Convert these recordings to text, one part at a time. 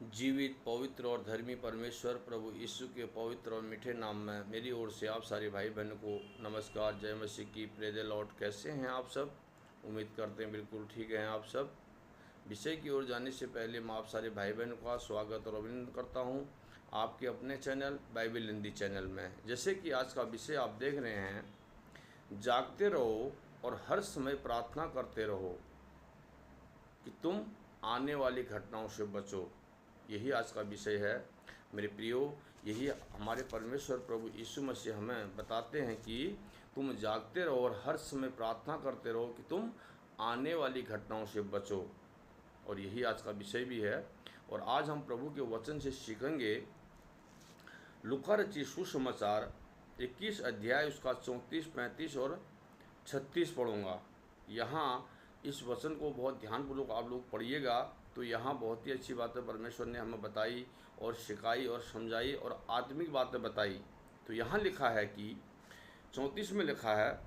जीवित, पवित्र और धर्मी परमेश्वर प्रभु यीशु के पवित्र और मीठे नाम में मेरी ओर से आप सारे भाई बहनों को नमस्कार। जय मसीह की, प्रेज़ द लॉर्ड। कैसे हैं आप सब? उम्मीद करते हैं बिल्कुल ठीक हैं आप सब। विषय की ओर जाने से पहले मैं आप सारे भाई बहनों का स्वागत और अभिनंदन करता हूं आपके अपने चैनल बाइबल हिंदी चैनल में। जैसे कि आज का विषय आप देख रहे हैं, जागते रहो और हर समय प्रार्थना करते रहो कि तुम आने वाली घटनाओं से बचो। यही आज का विषय है मेरे प्रियो। यही हमारे परमेश्वर प्रभु यीशु मसीह हमें बताते हैं कि तुम जागते रहो और हर समय प्रार्थना करते रहो कि तुम आने वाली घटनाओं से बचो। और यही आज का विषय भी है। और आज हम प्रभु के वचन से सीखेंगे लूका रचित सुसमाचार 21 अध्याय उसका 34, 35 और 36 पढ़ूंगा। यहाँ इस वचन को बहुत ध्यानपूर्वक आप लोग पढ़िएगा तो यहाँ बहुत ही अच्छी बातें परमेश्वर ने हमें बताई और सिखाई और समझाई और आत्मिक बातें बताई। तो यहाँ लिखा है कि 34 में लिखा है,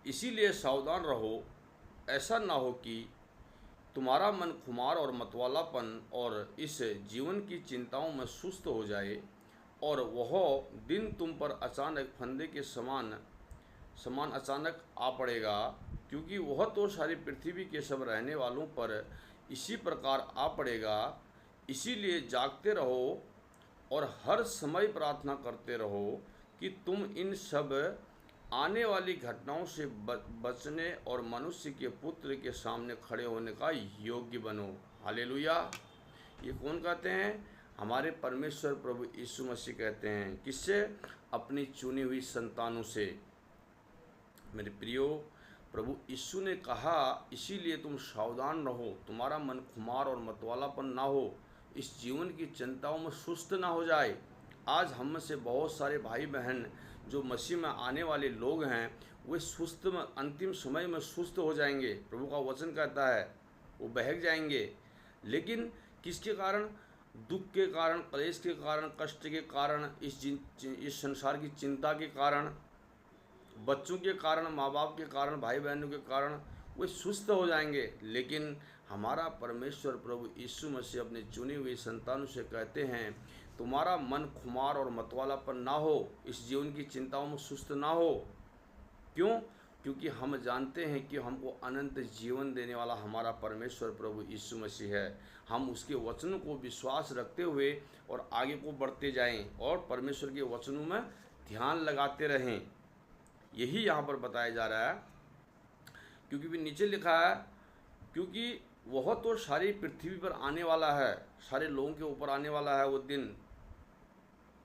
इसीलिए सावधान रहो, ऐसा ना हो कि तुम्हारा मन खुमार और मतवालापन और इस जीवन की चिंताओं में सुस्त हो जाए और वह दिन तुम पर अचानक फंदे के समान अचानक आ पड़ेगा, क्योंकि वह तो सारी पृथ्वी के सब रहने वालों पर इसी प्रकार आ पड़ेगा। इसीलिए जागते रहो और हर समय प्रार्थना करते रहो कि तुम इन सब आने वाली घटनाओं से बचने और मनुष्य के पुत्र के सामने खड़े होने का योग्य बनो। हालेलुया। ये कौन कहते हैं? हमारे परमेश्वर प्रभु यीशु मसीह कहते हैं। किससे? अपनी चुनी हुई संतानों से। मेरे प्रियो, प्रभु यीशु ने कहा, इसीलिए तुम सावधान रहो, तुम्हारा मन खुमार और मतवालापन ना हो, इस जीवन की चिंताओं में सुस्त ना हो जाए। आज हम में से बहुत सारे भाई बहन जो मसीह में आने वाले लोग हैं, वे सुस्त में, अंतिम समय में सुस्त हो जाएंगे। प्रभु का वचन कहता है वो बहक जाएंगे। लेकिन किसके कारण? दुख के कारण, क्लेश के कारण, कष्ट के कारण, इस संसार की चिंता के कारण, बच्चों के कारण, माँ बाप के कारण, भाई बहनों के कारण वे सुस्त हो जाएंगे। लेकिन हमारा परमेश्वर प्रभु यीशु मसीह अपने चुनी हुई संतानों से कहते हैं, तुम्हारा मन खुमार और मतवालापन ना हो, इस जीवन की चिंताओं में सुस्त ना हो। क्यों? क्योंकि हम जानते हैं कि हमको अनंत जीवन देने वाला हमारा परमेश्वर प्रभु यीशु मसीह है। हम उसके वचनों को विश्वास रखते हुए और आगे को बढ़ते जाएं और परमेश्वर के वचनों में ध्यान लगाते रहें। यही यहाँ पर बताया जा रहा है। क्योंकि भी नीचे लिखा है, क्योंकि वह तो सारी पृथ्वी पर आने वाला है, सारे लोगों के ऊपर आने वाला है। वो दिन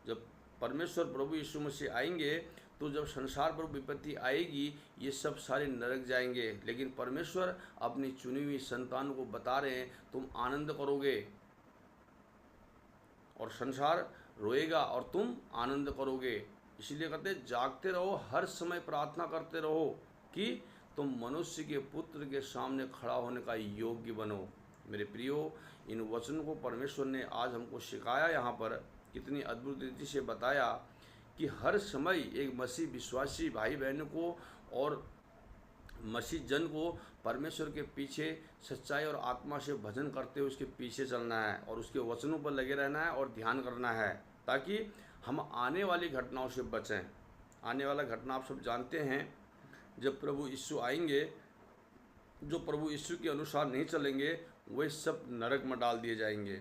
जब परमेश्वर प्रभु यीशु मसीह आएंगे, तो जब संसार पर विपत्ति आएगी, ये सब सारे नरक जाएंगे। लेकिन परमेश्वर अपनी चुनी हुई संतानों को बता रहे हैं, तुम आनंद करोगे और संसार रोएगा और तुम आनंद करोगे। इसीलिए कहते हैं, जागते रहो, हर समय प्रार्थना करते रहो कि तुम मनुष्य के पुत्र के सामने खड़ा होने का योग्य बनो। मेरे प्रियो, इन वचनों को परमेश्वर ने आज हमको सिखाया, यहाँ पर कितनी अद्भुत रीति से बताया कि हर समय एक मसीह विश्वासी भाई बहनों को और मसीह जन को परमेश्वर के पीछे सच्चाई और आत्मा से भजन करते हुए उसके पीछे चलना है और उसके वचनों पर लगे रहना है और ध्यान करना है, ताकि हम आने वाली घटनाओं से बचें। आने वाला घटना आप सब जानते हैं, जब प्रभु यीशु आएंगे, जो प्रभु यीशु के अनुसार नहीं चलेंगे वे सब नरक में डाल दिए जाएंगे।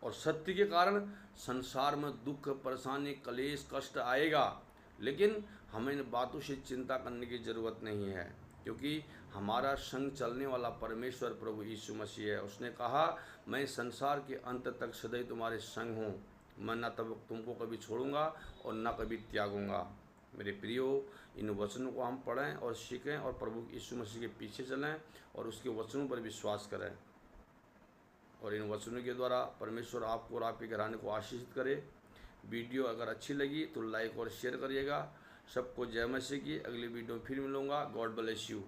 और सत्य के कारण संसार में दुख, परेशानी, क्लेश, कष्ट आएगा। लेकिन हमें इन बातों से चिंता करने की ज़रूरत नहीं है, क्योंकि हमारा संग चलने वाला परमेश्वर प्रभु यीशु मसीह है। उसने कहा, मैं संसार के अंत तक सदैव तुम्हारे संग हूँ, मैं न तब तुमको कभी छोड़ूंगा और न कभी त्यागूंगा। मेरे प्रियो, इन वचनों को हम पढ़ें और सीखें और प्रभु यीशु मसीह के पीछे चलें और उसके वचनों पर विश्वास करें। और इन वचनों के द्वारा परमेश्वर आपको और आपके घराने को आशीषित करे। वीडियो अगर अच्छी लगी तो लाइक और शेयर करिएगा। सबको जय मसीह की। अगली वीडियो में फिर मिलूँगा। God bless you.